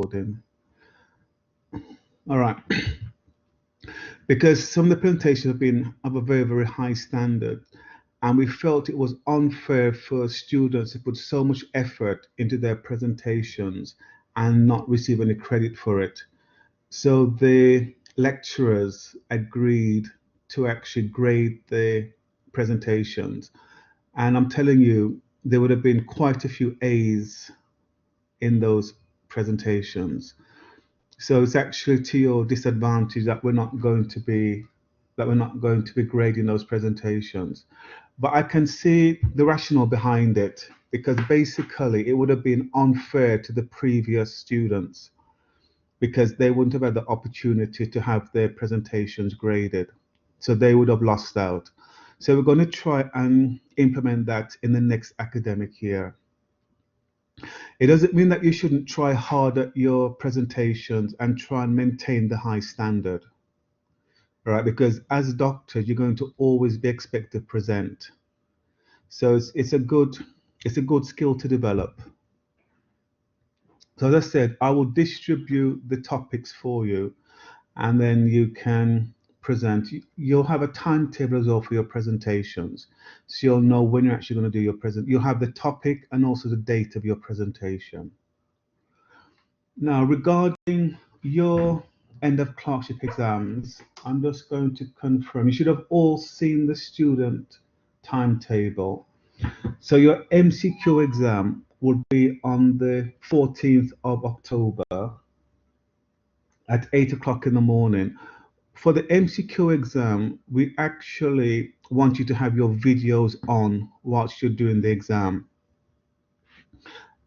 recording. All right. Because some of the presentations have been of a very, very high standard, and we felt it was unfair for students to put so much effort into their presentations and not receive any credit for it. So the lecturers agreed to actually grade the presentations. And I'm telling you, there would have been quite a few A's in those presentations. So it's actually to your disadvantage that we're not going to be grading those presentations. But I can see the rationale behind it, because basically it would have been unfair to the previous students because they wouldn't have had the opportunity to have their presentations graded. So they would have lost out. So we're going to try and implement that in the next academic year. It doesn't mean that you shouldn't try hard at your presentations and try and maintain the high standard, right? Because as doctors, you're going to always be expected to present. So it's a good skill to develop. So as I said, I will distribute the topics for you, and then you can present. You'll have a timetable as well for your presentations, so you'll know when you're actually going to do your present. You'll have the topic and also the date of your presentation. Now, regarding your end of clerkship exams, I'm just going to confirm. You should have all seen the student timetable. So your MCQ exam will be on the 14th of October at 8 o'clock in the morning. For the MCQ exam, we actually want you to have your videos on whilst you're doing the exam.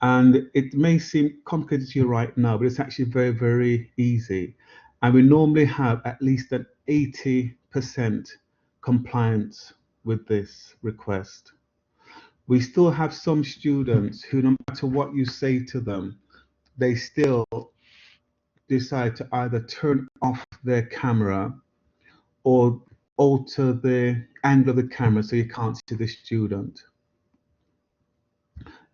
And it may seem complicated to you right now, but it's actually very, very easy. And we normally have at least an 80% compliance with this request. We still have some students who, no matter what you say to them, they still decide to either turn off their camera or alter the angle of the camera so you can't see the student.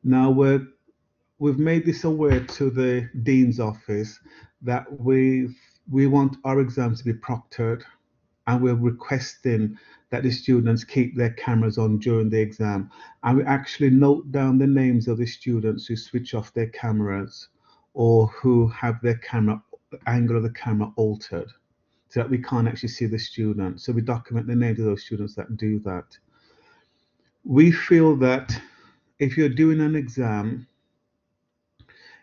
Now we've made this aware to the Dean's office that we want our exams to be proctored, and we're requesting that the students keep their cameras on during the exam. And we actually note down the names of the students who switch off their cameras or who have their angle of the camera altered so that we can't actually see the student. So we document the names of those students that do that. We feel that if you're doing an exam,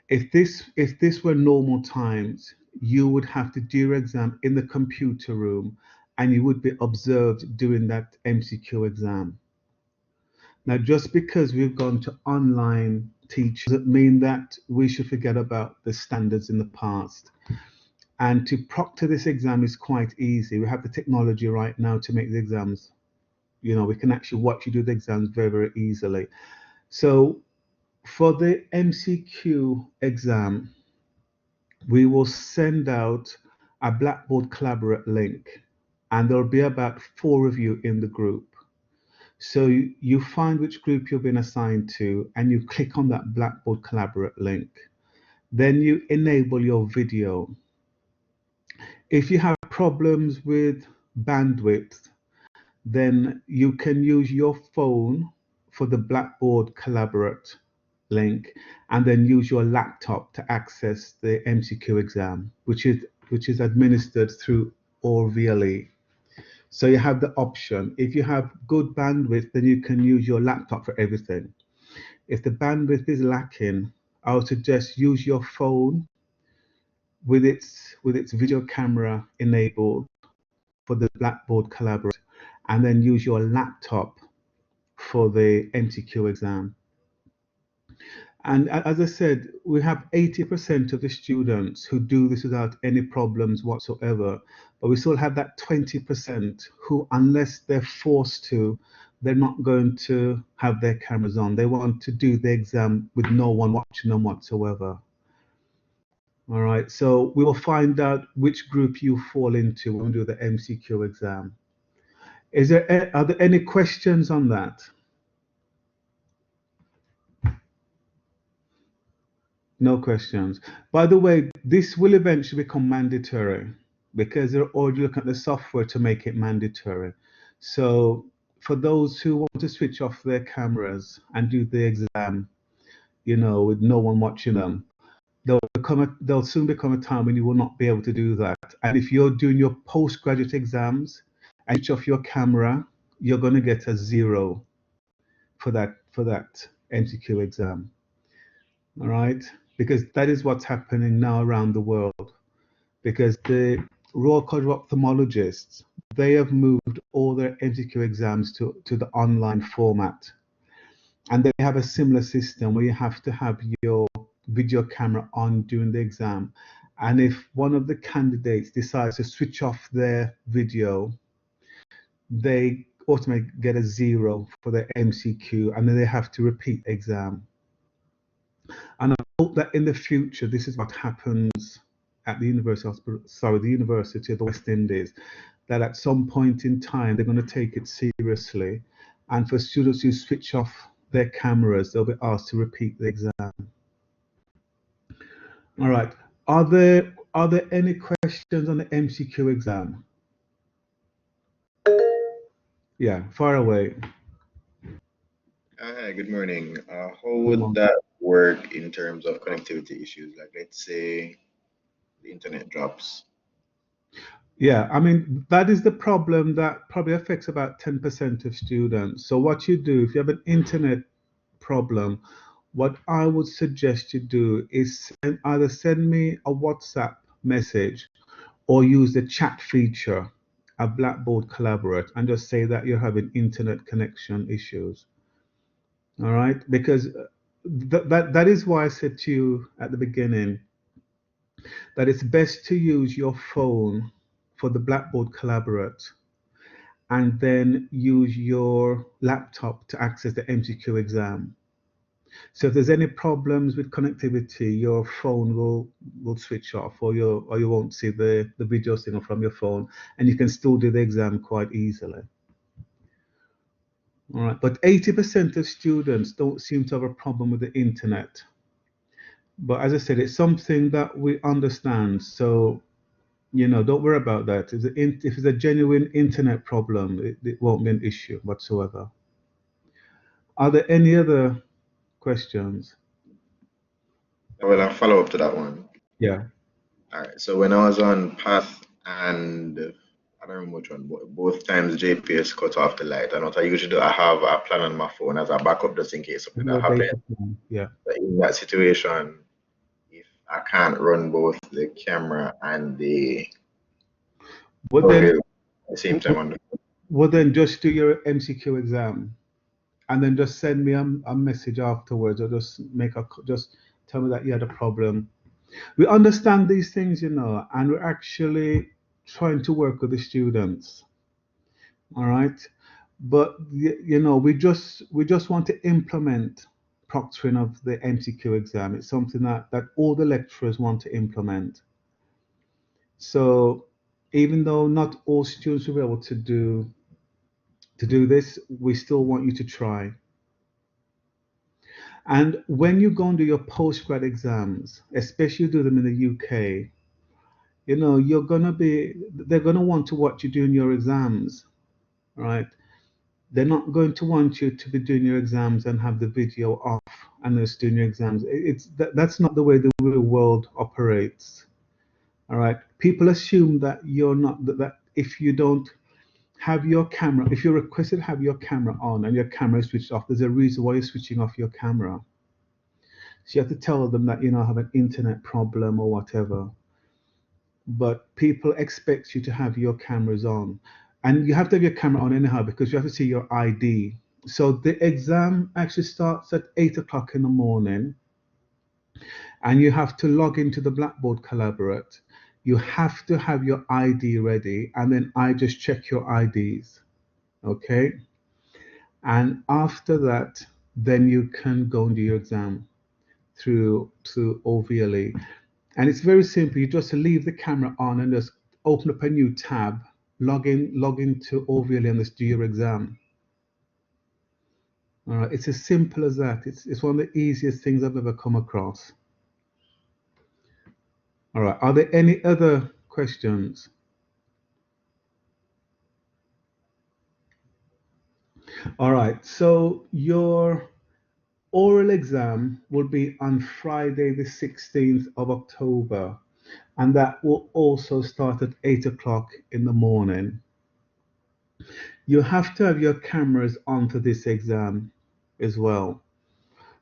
if this were normal times, you would have to do your exam in the computer room and you would be observed doing that MCQ exam. Now, just because we've gone to online teach doesn't mean that we should forget about the standards in the past. And to proctor this exam is quite easy. We have the technology right now to make the exams, we can actually watch you do the exams very, very easily. So for the MCQ exam, we will send out a Blackboard Collaborate link, and there'll be about 4 of you in the group. So you find which group you've been assigned to, and you click on that Blackboard Collaborate link. Then you enable your video. If you have problems with bandwidth, then you can use your phone for the Blackboard Collaborate link, and then use your laptop to access the MCQ exam, which is administered through ORVLE. So you have the option. If you have good bandwidth, then you can use your laptop for everything. If the bandwidth is lacking, I would suggest use your phone with its video camera enabled for the Blackboard Collaborate, and then use your laptop for the MCQ exam. And as I said, we have 80% of the students who do this without any problems whatsoever, but we still have that 20% who, unless they're forced to, they're not going to have their cameras on. They want to do the exam with no one watching them whatsoever. All right, so we will find out which group you fall into when we do the MCQ exam. Are there any questions on that? No questions. By the way, this will eventually become mandatory because they're already looking at the software to make it mandatory. So for those who want to switch off their cameras and do the exam, with no one watching them, there'll soon become a time when you will not be able to do that. And if you're doing your postgraduate exams and switch off your camera, you're going to get a zero for that MCQ exam. All right, because that is what's happening now around the world. Because the Royal College of Ophthalmologists, they have moved all their MCQ exams to the online format. And they have a similar system where you have to have your video camera on during the exam. And if one of the candidates decides to switch off their video, they automatically get a zero for their MCQ, and then they have to repeat the exam. And I hope that in the future, this is what happens at the University of the West Indies, that at some point in time, they're going to take it seriously. And for students who switch off their cameras, they'll be asked to repeat the exam. All right. Are there any questions on the MCQ exam? Yeah, far away. Hi, good morning. How Good would morning. that work in terms of connectivity issues? Like, let's say the internet drops. Yeah, I mean, that is the problem that probably affects about 10% of students. So what you do, if you have an internet problem, what I would suggest you do is either send me a WhatsApp message or use the chat feature of Blackboard Collaborate and just say that you're having internet connection issues. All right, because that is why I said to you at the beginning that it's best to use your phone for the Blackboard Collaborate and then use your laptop to access the MCQ exam. So if there's any problems with connectivity, your phone will switch off, or you won't see the video signal from your phone, and you can still do the exam quite easily. All right, but 80% of students don't seem to have a problem with the internet. But as I said, it's something that we understand. So don't worry about that. If it's a genuine internet problem, it won't be an issue whatsoever. Are there any other questions? Well, I'll follow up to that one. Yeah. All right. So when I was on path and I don't remember which one, but both times JPS cut off the light. And what I usually do, I have a plan on my phone as a backup just in case something Your that happens. data plan. Yeah. But in that situation, if I can't run both the camera and the Well then, doorbell at the same time on the well then, just do your MCQ exam, and then just send me a message afterwards, or just tell me that you had a problem. We understand these things, and we're actually trying to work with the students. All right, but we just want to implement proctoring of the MCQ exam. It's something that all the lecturers want to implement. So even though not all students will be able to do this, we still want you to try. And when you go and do your postgrad exams, especially do them in the UK, they're gonna want to watch you doing your exams, right? They're not going to want you to be doing your exams and have the video off and just doing your exams. That's not the way the real world operates. All right. People assume that you're not that if you don't have your camera, if you're requested to have your camera on and your camera is switched off, there's a reason why you're switching off your camera. So you have to tell them that have an internet problem or whatever. But people expect you to have your cameras on. And you have to have your camera on anyhow because you have to see your ID. So the exam actually starts at 8 o'clock in the morning, and you have to log into the Blackboard Collaborate. You have to have your ID ready, and then I just check your IDs. Okay. And after that, then you can go and do your exam through OVLE. And it's very simple. You just leave the camera on and just open up a new tab, log into OVLE and just do your exam. All right, it's as simple as that. It's one of the easiest things I've ever come across. All right. Are there any other questions? All right. So your oral exam will be on Friday, the 16th of October, and that will also start at 8 o'clock in the morning. You have to have your cameras on for this exam as well.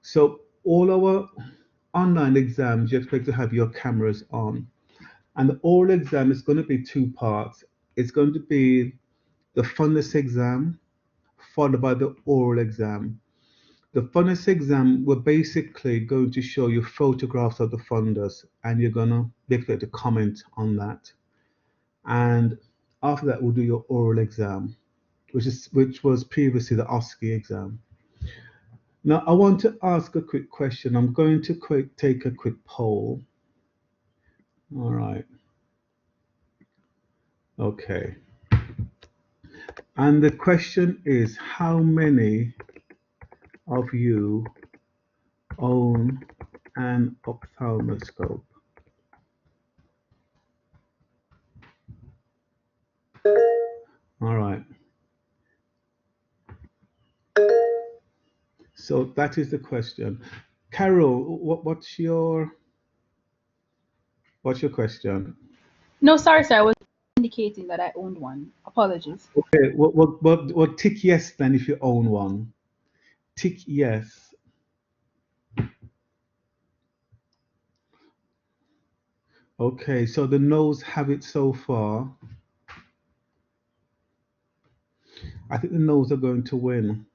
So all our online exams, you expect to have your cameras on. And the oral exam is going to be two parts. It's going to be the fundus exam followed by the oral exam. The fundus exam, we're basically going to show you photographs of the fundus and you're going to be able to comment on that. And after that, we'll do your oral exam, which was previously the OSCE exam. Now, I want to ask a quick question. I'm going to take a quick poll. All right. Okay. And the question is, how many of you own an ophthalmoscope? All right. So that is the question. Carol, what's your question? No, sorry, sir. I was indicating that I owned one. Apologies. Okay, what tick yes then if you own one. Tick yes. Okay, so the no's have it so far. I think the no's are going to win.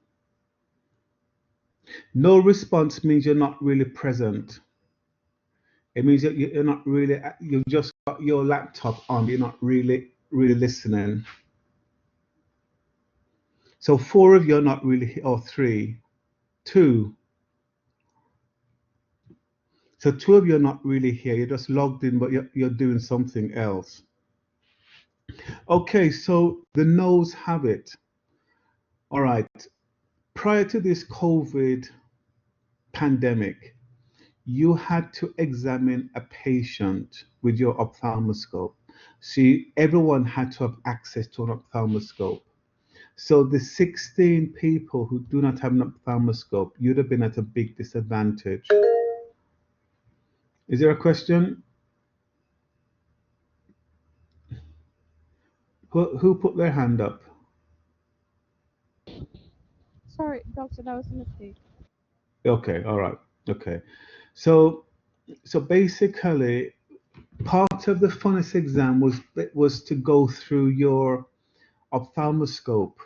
No response means you're not really present. It means that you're not really, you've just got your laptop on, you're not really listening. So four of you are not really, or three, two. So two of you are not really here. You're just logged in, but you're doing something else. Okay, so the no's have it. All right. Prior to this COVID pandemic, you had to examine a patient with your ophthalmoscope. See, everyone had to have access to an ophthalmoscope. So the 16 people who do not have an ophthalmoscope, you'd have been at a big disadvantage. Is there a question? Who put their hand up? Sorry, doctor, that was a mistake. Okay, all right. Okay. So basically part of the funnest exam was to go through your ophthalmoscope.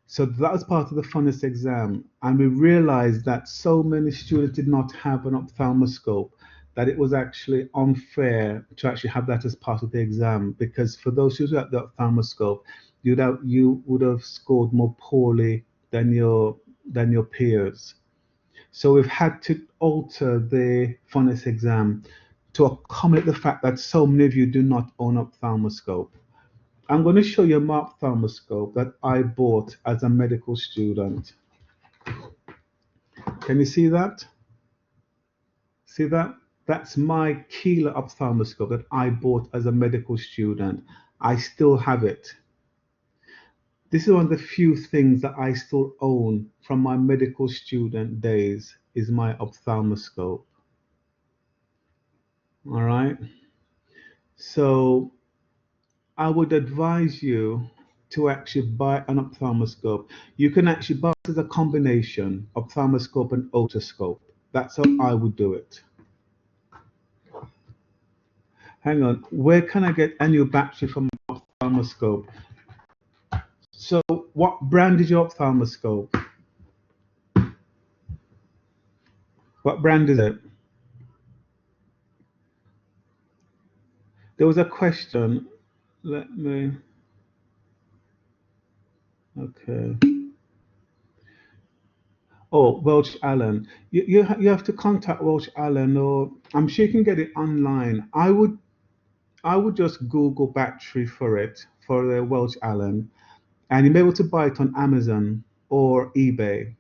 So that was part of the funnest exam. And we realized that so many students did not have an ophthalmoscope that it was actually unfair to actually have that as part of the exam, because for those who had the ophthalmoscope, you would have scored more poorly than your peers. So we've had to alter the funnest exam to accommodate the fact that so many of you do not own an ophthalmoscope. I'm going to show you my ophthalmoscope that I bought as a medical student. Can you see that? See that? That's my Keeler ophthalmoscope that I bought as a medical student. I still have it. This is one of the few things that I still own from my medical student days is my ophthalmoscope. All right. So I would advise you to actually buy an ophthalmoscope. You can actually buy it as a combination ophthalmoscope and otoscope. That's how I would do it. Hang on, where can I get a new battery from my ophthalmoscope? So what brand is your ophthalmoscope? What brand is it? There was a question. Let me, okay. Oh, Welch Allen. You have to contact Welch Allen, or I'm sure you can get it online. I would just Google battery for it for the Welch Allen, and you'll be able to buy it on Amazon or eBay.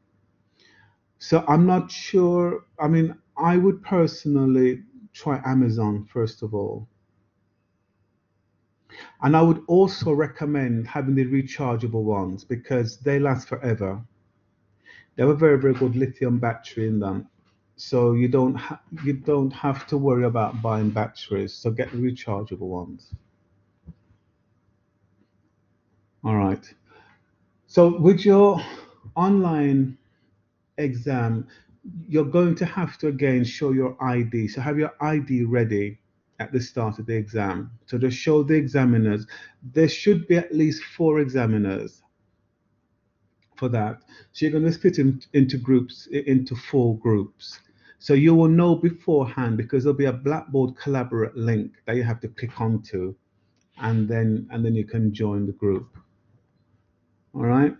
So I'm not sure. I mean, I would personally try Amazon first of all. And I would also recommend having the rechargeable ones because they last forever. They have a very, very good lithium battery in them. So you don't have to worry about buying batteries. So get the rechargeable ones. All right. So with your online exam, you're going to have to again show your ID. So have your ID ready at the start of the exam. So just show the examiners. There should be at least 4 examiners for that. So you're going to split into groups, into 4 groups. So you will know beforehand because there'll be a Blackboard Collaborate link that you have to click onto, and then you can join the group. All right.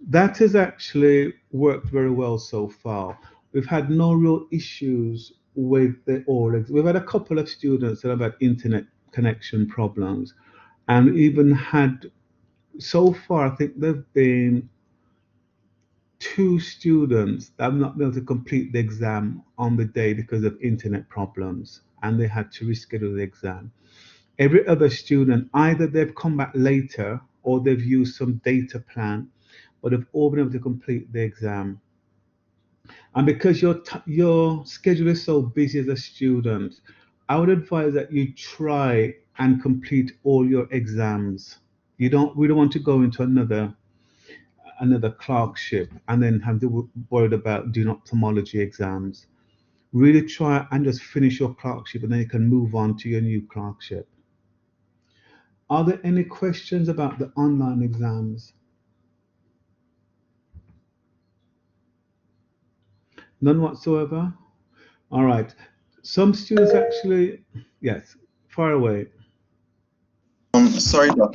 That has actually worked very well so far. We've had no real issues with the oral. We've had a couple of students that have had internet connection problems, and even had so far. I think there've been 2 students that have not been able to complete the exam on the day because of internet problems, and they had to reschedule the exam. Every other student, either they've come back later or they've used some data plan, but they've all been able to complete the exam. And because your schedule is so busy as a student, I would advise that you try and complete all your exams. We don't want to go into another clerkship and then have to worry about doing ophthalmology exams. Really try and just finish your clerkship, and then you can move on to your new clerkship. Are there any questions about the online exams? None whatsoever? All right. Some students actually, yes, far away. Sorry, Doc,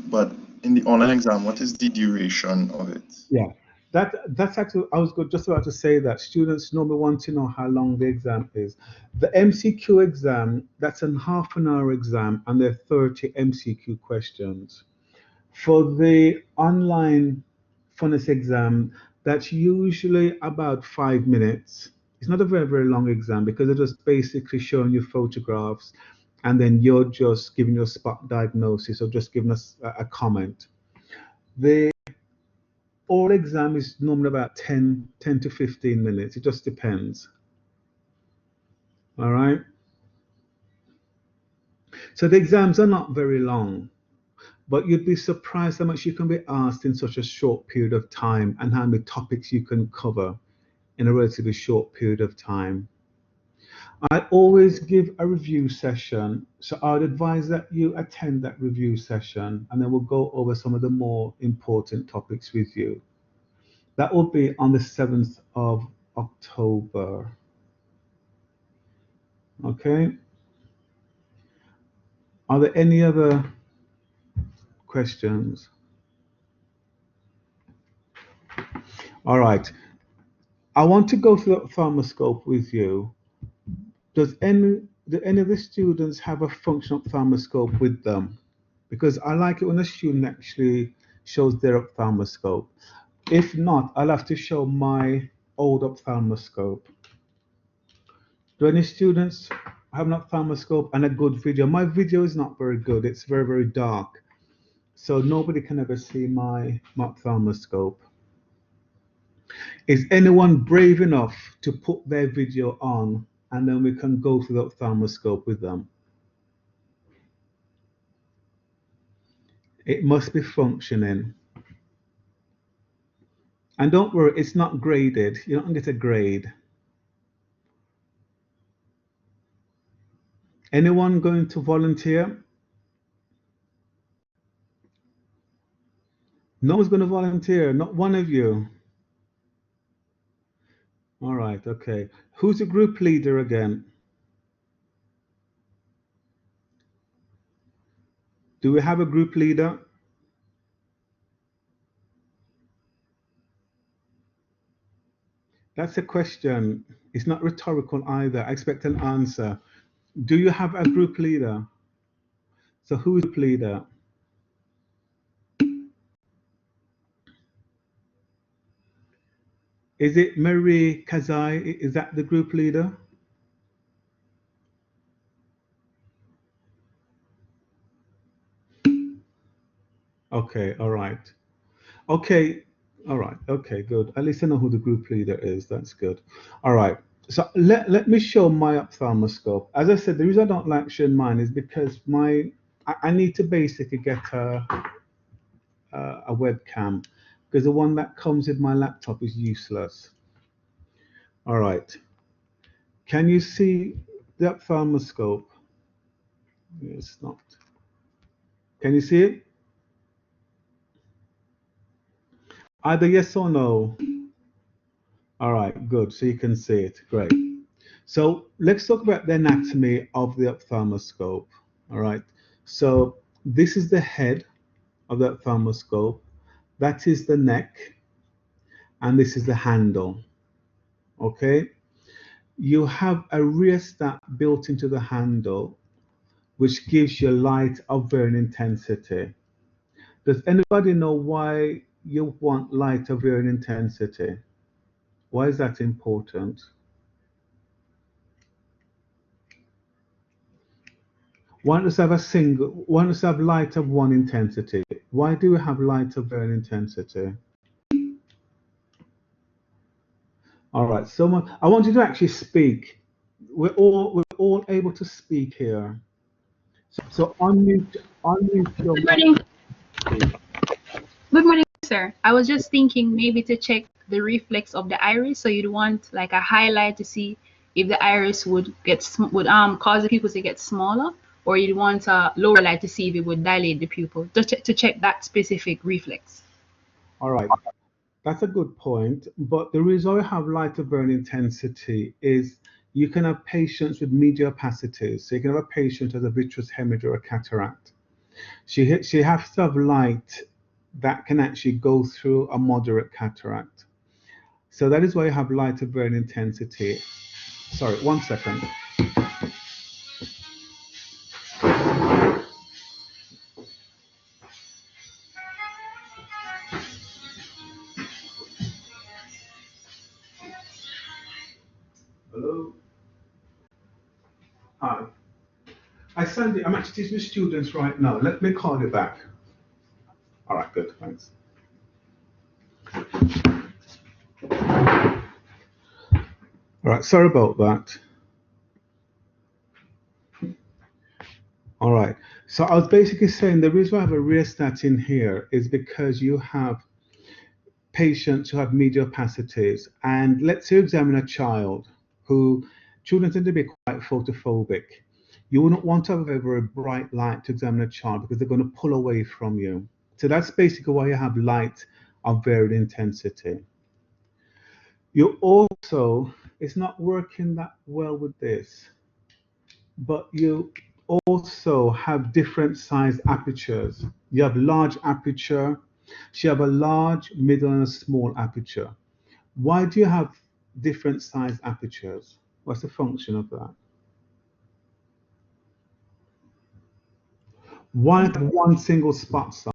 but in the online exam, what is the duration of it? Yeah, that's actually, I was just about to say that students normally want to know how long the exam is. The MCQ exam, that's a half an hour exam, and there are 30 MCQ questions. For the online phonics exam, that's usually about 5 minutes. It's not a very, very long exam because they're just basically showing you photographs, and then you're just giving your spot diagnosis or just giving us a comment. The oral exam is normally about 10 to 15 minutes. It just depends. All right. So the exams are not very long, but you'd be surprised how much you can be asked in such a short period of time and how many topics you can cover in a relatively short period of time. I always give a review session, so I would advise that you attend that review session, and then we'll go over some of the more important topics with you. That will be on the 7th of October. Okay. Are there any other questions? All right. I want to go through the ophthalmoscope with you. Do any of the students have a functional ophthalmoscope with them? Because I like it when a student actually shows their ophthalmoscope. If not, I'll have to show my old ophthalmoscope. Do any students have an ophthalmoscope and a good video? My video is not very good. It's very, very dark. So nobody can ever see my ophthalmoscope. Is anyone brave enough to put their video on, and then we can go through the ophthalmoscope with them? It must be functioning. And don't worry, it's not graded. You don't get a grade. Anyone going to volunteer? No one's going to volunteer, not one of you. All right, okay. Who's the group leader again? Do we have a group leader? That's a question. It's not rhetorical either. I expect an answer. Do you have a group leader? So who's the group leader? Is it Marie Kazai? Is that the group leader? Okay, all right. Okay, all right. Okay, good. At least I know who the group leader is. That's good. All right. So let me show my ophthalmoscope. As I said, the reason I don't like showing mine is because I need to basically get a webcam because the one that comes with my laptop is useless. All right. Can you see the ophthalmoscope? It's not. Can you see it? Either yes or no. All right, good. So you can see it. Great. So let's talk about the anatomy of the ophthalmoscope. All right. So this is the head of the ophthalmoscope. That is the neck, and this is the handle. Okay. You have a rheostat built into the handle, which gives you light of varying intensity. Does anybody know why you want light of varying intensity? Why is that important? One does have a single, one does have light of one intensity. Why do we have light of varying intensity? All right, someone, I want you to actually speak. We're all able to speak here. So unmute your Good mic. morning. Good morning, sir. I was just thinking maybe to check the reflex of the iris. So you'd want like a highlight to see if the iris would cause the pupil to get smaller, or you'd want a lower light to see if it would dilate the pupil. To check that specific reflex. All right, that's a good point. But the reason we have light of varying intensity is you can have patients with medial opacities. So you can have a patient with a vitreous hemorrhage or a cataract. She has to have light that can actually go through a moderate cataract. So that is why you have light of varying intensity. Sorry, 1 second. Hello. Hi. I'm actually teaching students right now. Let me call you back. All right, good, thanks. All right, sorry about that. All right, so I was basically saying the reason why I have a rheostat in here is because you have patients who have medial opacities. And let's say you examine a child who, children tend to be quite photophobic. You wouldn't want to have a very bright light to examine a child because they're going to pull away from you. So that's basically why you have light of varied intensity. You also, it's not working that well with this, but you also have different size apertures. You have large aperture, so you have a large, middle, and a small aperture. Why do you have different size apertures? What's the function of that? Why not one single spot size?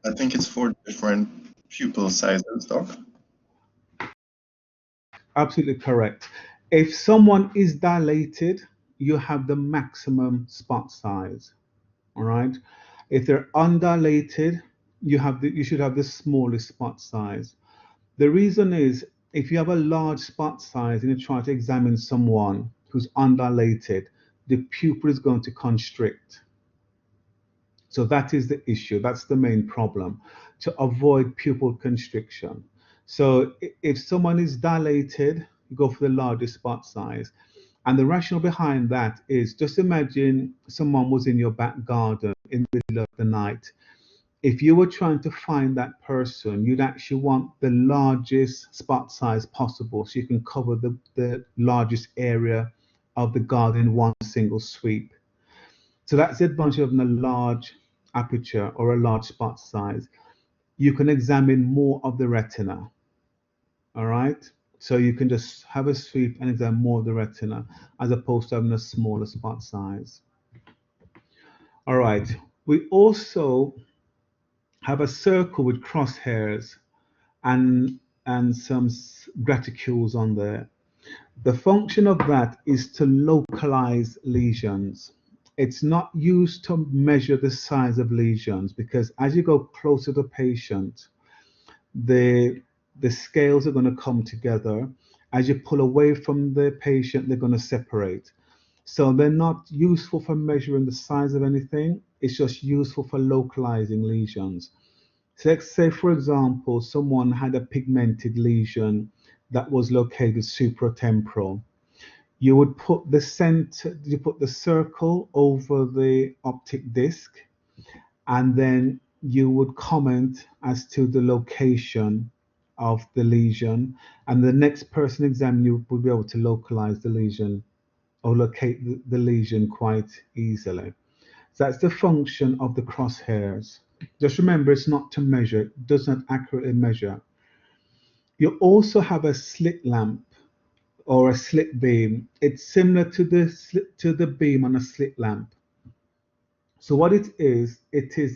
I think it's for different pupil sizes, Doc. Absolutely correct. If someone is dilated, you have the maximum spot size. All right. If they're undilated, you should have the smallest spot size. The reason is if you have a large spot size and you try to examine someone who's undilated, the pupil is going to constrict. So that is the issue. That's the main problem, to avoid pupil constriction. So if someone is dilated, you go for the largest spot size. And the rationale behind that is just imagine someone was in your back garden in the middle of the night. If you were trying to find that person, you'd actually want the largest spot size possible so you can cover the largest area of the garden in one single sweep. So that's the advantage of having a large aperture or a large spot size. You can examine more of the retina. All right. So you can just have a sweep and examine more of the retina as opposed to having a smaller spot size. All right. We also have a circle with crosshairs and some graticules on there. The function of that is to localize lesions. It's not used to measure the size of lesions, because as you go closer to the patient, the scales are going to come together. As you pull away from the patient, they're going to separate. So they're not useful for measuring the size of anything. It's just useful for localizing lesions. So let's say, for example, someone had a pigmented lesion that was located supratemporal. You would put the center, you put the circle over the optic disc, and then you would comment as to the location of the lesion, and the next person examining you would be able to localize the lesion or locate the lesion quite easily. So that's the function of the crosshairs. Just remember, it's not to measure, it does not accurately measure. You also have a slit lamp or a slit beam. It's similar to the beam on a slit lamp. So what it is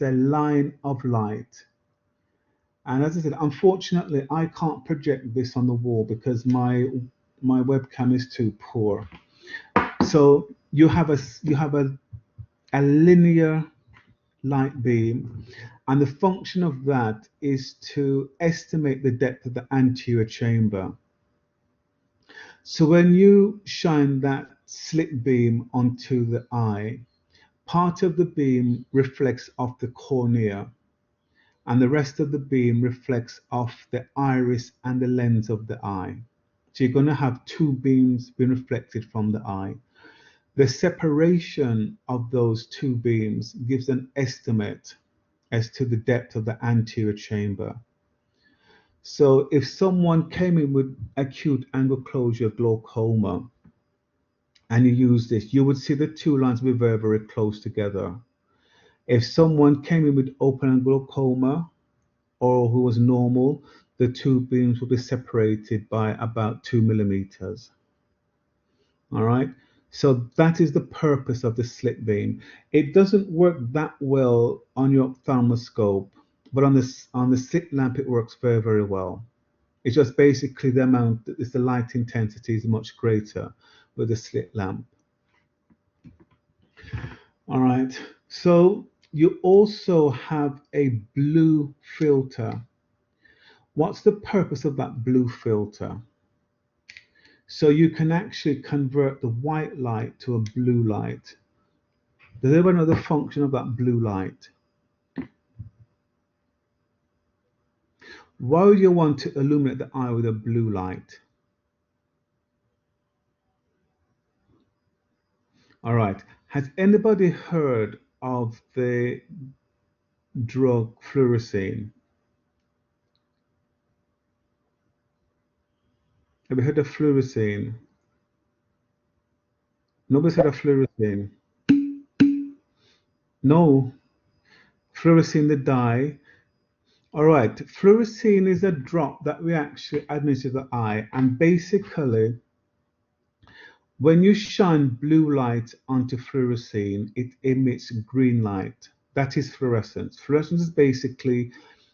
a line of light. And as I said, unfortunately, I can't project this on the wall because my webcam is too poor. So you have a linear light beam, and the function of that is to estimate the depth of the anterior chamber. So when you shine that slit beam onto the eye, part of the beam reflects off the cornea, and the rest of the beam reflects off the iris and the lens of the eye. So you're going to have two beams being reflected from the eye. The separation of those two beams gives an estimate as to the depth of the anterior chamber. So if someone came in with acute angle closure glaucoma and you use this, you would see the two lines be very, very close together. If someone came in with open angle glaucoma or who was normal, the two beams will be separated by about 2 millimeters. All right. So that is the purpose of the slit beam. It doesn't work that well on your ophthalmoscope, but on the slit lamp, it works very, very well. It's just basically the amount, the light intensity is much greater with the slit lamp. All right. So you also have a blue filter. What's the purpose of that blue filter? So you can actually convert the white light to a blue light. Does anyone know the function of that blue light? Why would you want to illuminate the eye with a blue light? All right. Has anybody heard of the drug fluorescein? Have you heard of fluorescein? Nobody's heard of fluorescein. No, fluorescein the dye. All right, fluorescein is a drop that we actually administer to the eye, and basically, when you shine blue light onto fluorescein, it emits green light. That is fluorescence. Fluorescence is basically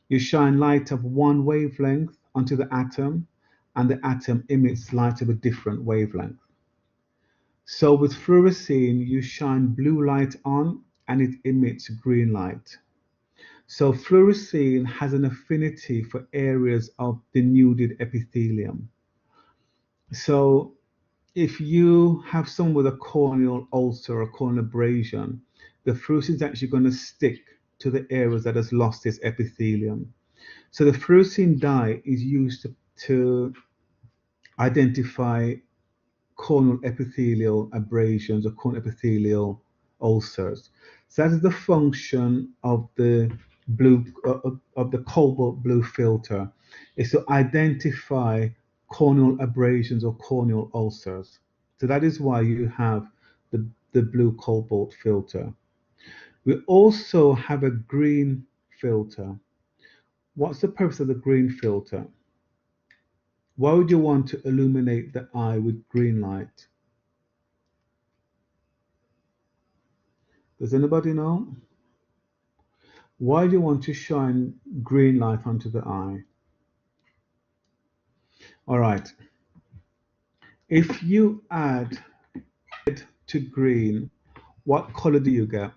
you shine light of one wavelength onto the atom, and the atom emits light of a different wavelength. So with fluorescein, you shine blue light on, and it emits green light. So fluorescein has an affinity for areas of denuded epithelium. So if you have someone with a corneal ulcer or corneal abrasion, the fluorescein is actually going to stick to the areas that has lost its epithelium. So the fluorescein dye is used to identify corneal epithelial abrasions or corneal epithelial ulcers. So that is the function of the blue of the cobalt blue filter, is to identify corneal abrasions or corneal ulcers. So that is why you have the blue cobalt filter. We also have a green filter. What's the purpose of the green filter? Why would you want to illuminate the eye with green light? Does anybody know? Why do you want to shine green light onto the eye? All right. If you add red to green, what color do you get?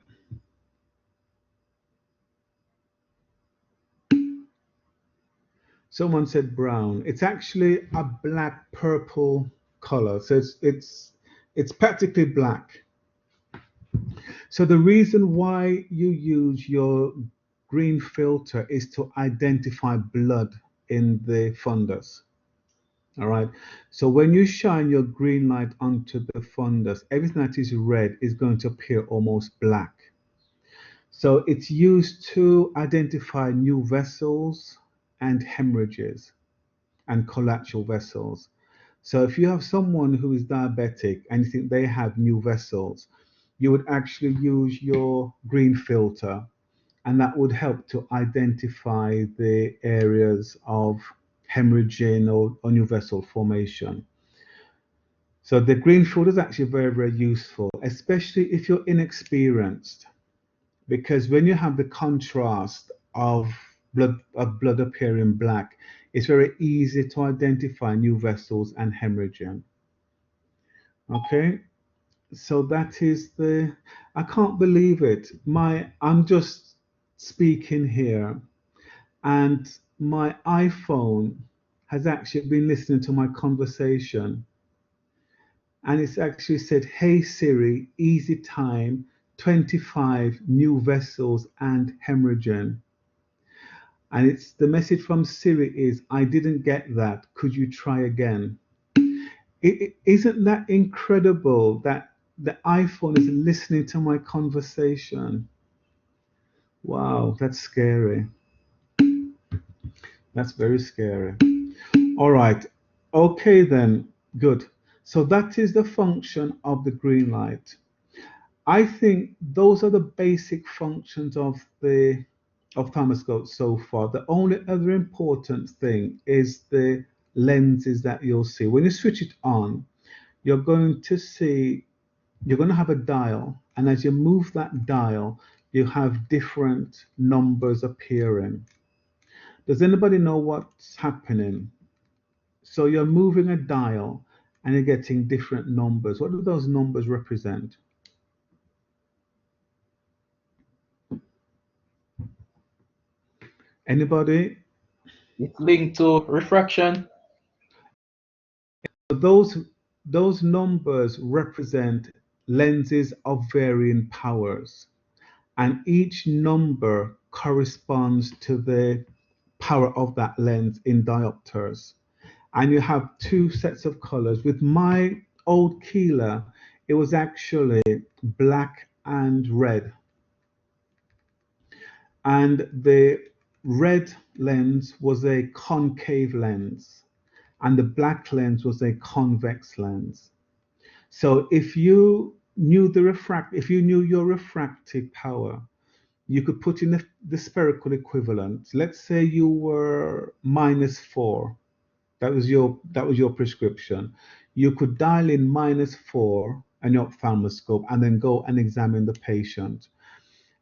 Someone said brown. It's actually a black purple color. So it's practically black. So the reason why you use your green filter is to identify blood in the fundus. All right. So when you shine your green light onto the fundus, everything that is red is going to appear almost black. So it's used to identify new vessels and hemorrhages and collateral vessels. So if you have someone who is diabetic and you think they have new vessels, you would actually use your green filter, and that would help to identify the areas of hemorrhaging or new vessel formation. So the green filter is actually very, very useful, especially if you're inexperienced, because when you have the contrast of blood appearing black, it's very easy to identify new vessels and hemorrhaging. Okay, so that is I can't believe it. I'm just speaking here, and my iPhone has actually been listening to my conversation, and it's actually said, "Hey Siri, easy time, 25 new vessels and hemorrhaging." And it's the message from Siri is, "I didn't get that. Could you try again?" Isn't that incredible that the iPhone is listening to my conversation? Wow, that's scary. That's very scary. All right. Okay, then. Good. So that is the function of the green light. I think those are the basic functions of the ophthalmoscope so far. The only other important thing is the lenses that you'll see. When you switch it on, you're going to see, you're going to have a dial. And as you move that dial, you have different numbers appearing. Does anybody know what's happening? So you're moving a dial and you're getting different numbers. What do those numbers represent? Anybody? It's linked to refraction. Those numbers represent lenses of varying powers, and each number corresponds to the power of that lens in diopters. And you have two sets of colors. With my old Keeler, it was actually black and red. And the red lens was a concave lens, and the black lens was a convex lens. So if you knew if you knew your refractive power, you could put in the spherical equivalent. Let's say you were -4. That was your prescription. You could dial in -4 on your ophthalmoscope and then go and examine the patient.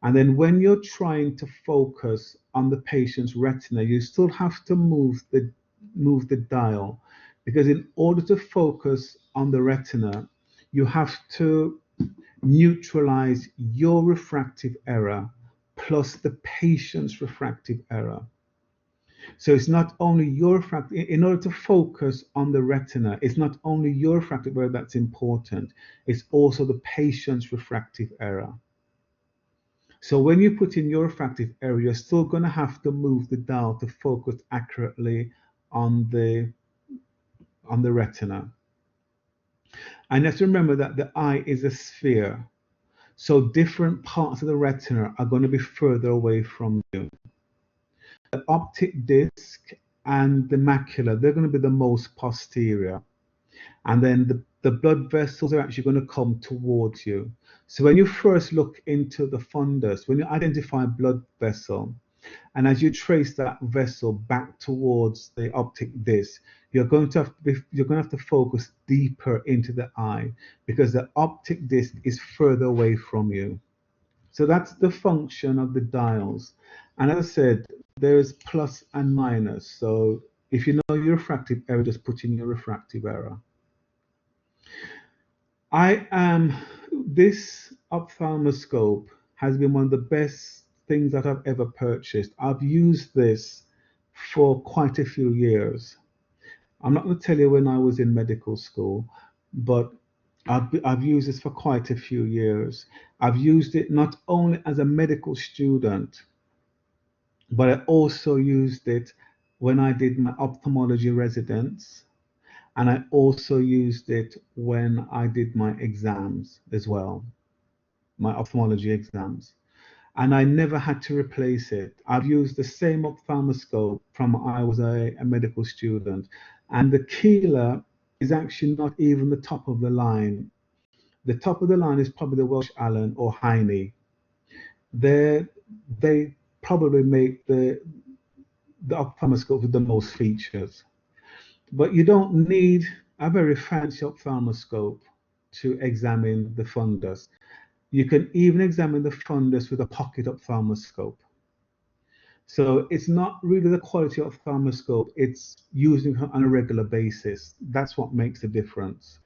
And then when you're trying to focus on the patient's retina, you still have to move the dial, because in order to focus on the retina, you have to neutralize your refractive error plus the patient's refractive error. So it's not only your refractive, in order to focus on the retina, it's not only your refractive error that's important, it's also the patient's refractive error. So when you put in your refractive error, you're still going to have to move the dial to focus accurately on the retina. And you have to remember that the eye is a sphere. So different parts of the retina are going to be further away from you. The optic disc and the macula, they're going to be the most posterior. And then the blood vessels are actually going to come towards you. So when you first look into the fundus, when you identify a blood vessel, and as you trace that vessel back towards the optic disc, you're going to have to focus deeper into the eye, because the optic disc is further away from you. So that's the function of the dials. And as I said, there's plus and minus. So if you know your refractive error, just put in your refractive error. This ophthalmoscope has been one of the best things that I've ever purchased. I've used this for quite a few years. I'm not going to tell you when I was in medical school, but I've used this for quite a few years. I've used it not only as a medical student, but I also used it when I did my ophthalmology residence, and I also used it when I did my exams as well, my ophthalmology exams. And I never had to replace it. I've used the same ophthalmoscope from I was a medical student. And the Keeler is actually not even the top of the line. The top of the line is probably the Welsh Allen or Heine. They they probably make the ophthalmoscope with the most features. But you don't need a very fancy ophthalmoscope to examine the fundus. You can even examine the fundus with a pocket ophthalmoscope. So it's not really the quality of ophthalmoscope, it's using it on a regular basis. That's what makes the difference.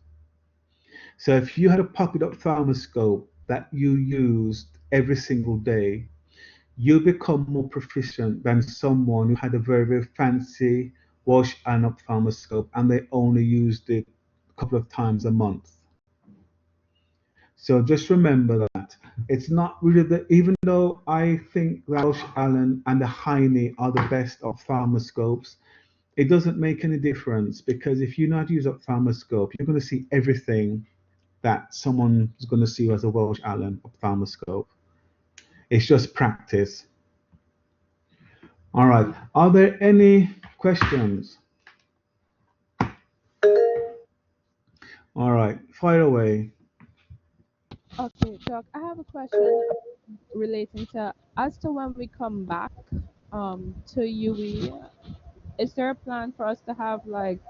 So if you had a pocket ophthalmoscope that you used every single day, you become more proficient than someone who had a very, very fancy Walsh and ophthalmoscope and they only used it a couple of times a month. So just remember that it's not really even though I think Welsh Allen and the Heine are the best ophthalmoscopes, it doesn't make any difference because if you know how to use ophthalmoscope, you're going to see everything that someone is going to see as a Welsh Allen ophthalmoscope. It's just practice. All right. Are there any questions? All right. Fire away. Okay, Doc, I have a question relating to as to when we come back to UE. Is there a plan for us to have like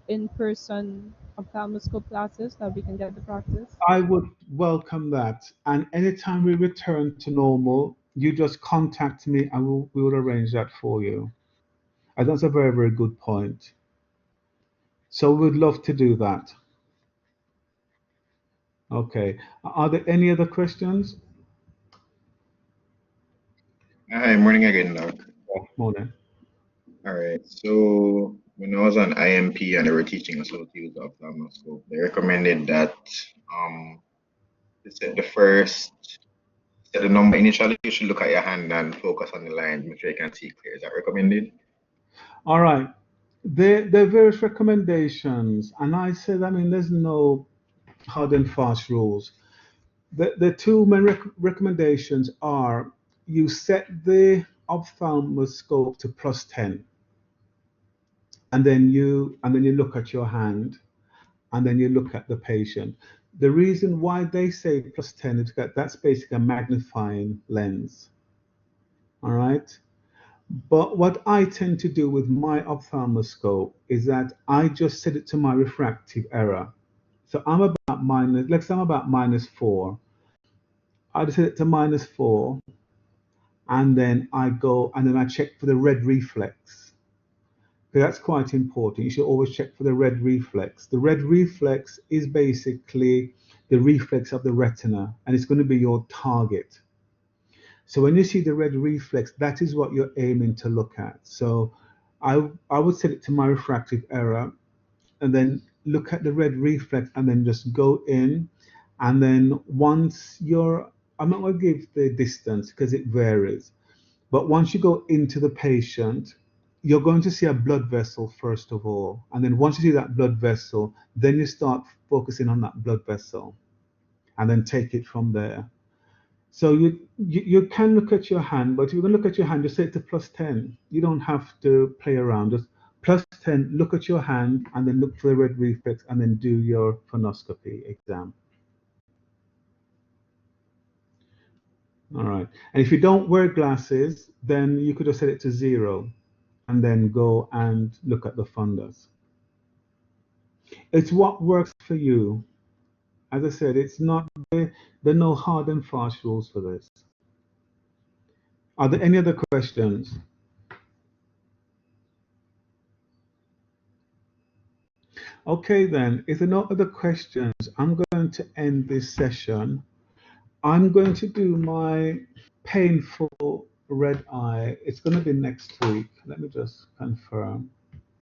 in-person ophthalmoscope classes that we can get the practice? I would welcome that. And anytime we return to normal, you just contact me and we will arrange that for you. And that's a very, very good point. So we'd love to do that. Okay. Are there any other questions? Hi, morning again, Doc. Morning. All right. So when I was on IMP and they were teaching us how to use the ophthalmoscope, they recommended that to set the first set the number initially. You should look at your hand and focus on the lines, make sure you can see clear. Is that recommended? All right. There are various recommendations, and I said, I mean, there's no hard and fast rules. The two main recommendations are you set the ophthalmoscope to +10, and then you look at your hand, and then you look at the patient. The reason why they say +10 is that that's basically a magnifying lens. All right. But what I tend to do with my ophthalmoscope is that I just set it to my refractive error. So I'm about minus, let's say I'm about -4. I just set it to -4, and then I go and then I check for the red reflex. So that's quite important. You should always check for the red reflex. The red reflex is basically the reflex of the retina, and it's going to be your target. So when you see the red reflex, that is what you're aiming to look at. So I would set it to my refractive error and then look at the red reflex and then just go in. And then once I'm not going to give the distance because it varies, but once you go into the patient, you're going to see a blood vessel first of all. And then once you see that blood vessel, then you start focusing on that blood vessel and then take it from there. So you can look at your hand, but if you're going to look at your hand, just set it to +10. You don't have to play around. Just +10, look at your hand, and then look for the red reflex, and then do your phonoscopy exam. All right. And if you don't wear glasses, then you could just set it to 0, and then go and look at the fundus. It's what works for you. As I said, it's not there are no hard and fast rules for this. Are there any other questions? Okay, then, if there are no other questions, I'm going to end this session. I'm going to do my painful red eye. It's going to be next week. Let me just confirm.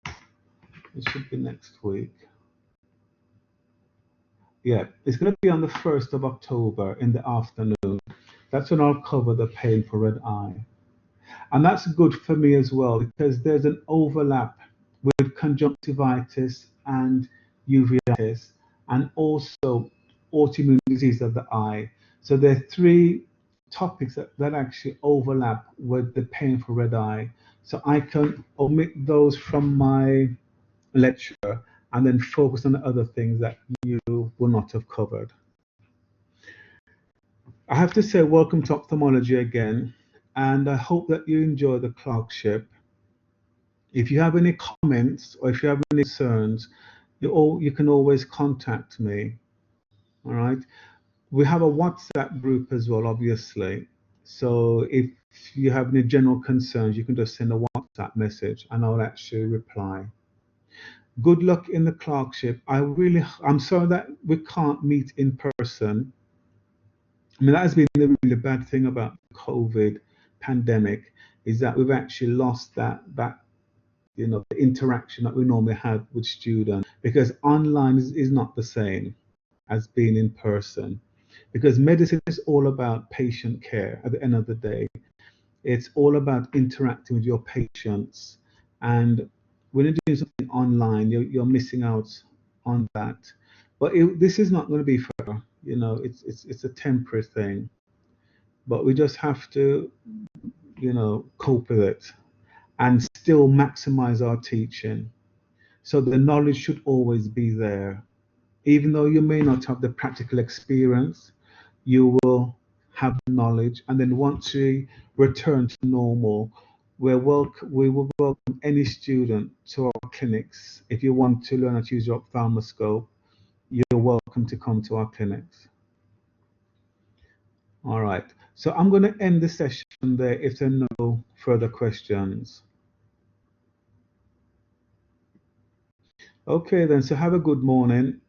It should be next week. Yeah, it's going to be on the 1st of October in the afternoon. That's when I'll cover the painful red eye. And that's good for me as well because there's an overlap with conjunctivitis and uveitis and also autoimmune disease of the eye. So there are three topics that actually overlap with the painful red eye. So I can omit those from my lecture and then focus on the other things that you will not have covered. I have to say welcome to ophthalmology again, and I hope that you enjoy the clerkship. If you have any comments or if you have any concerns, you can always contact me. All right. We have a WhatsApp group as well, obviously. So if you have any general concerns, you can just send a WhatsApp message and I'll actually reply. Good luck in the clerkship. I'm sorry that we can't meet in person. I mean, that has been the really bad thing about COVID pandemic is that we've actually lost that the interaction that we normally have with students because online is not the same as being in person because medicine is all about patient care at the end of the day. It's all about interacting with your patients, and when you're doing something online, you're missing out on that. But this is not going to be forever. It's a temporary thing, but we just have to cope with it and still maximize our teaching. So the knowledge should always be there. Even though you may not have the practical experience, you will have the knowledge. And then once we return to normal, we will welcome any student to our clinics. If you want to learn how to use your ophthalmoscope, you're welcome to come to our clinics. All right. So I'm going to end the session there if there are no further questions. Okay, then. So have a good morning.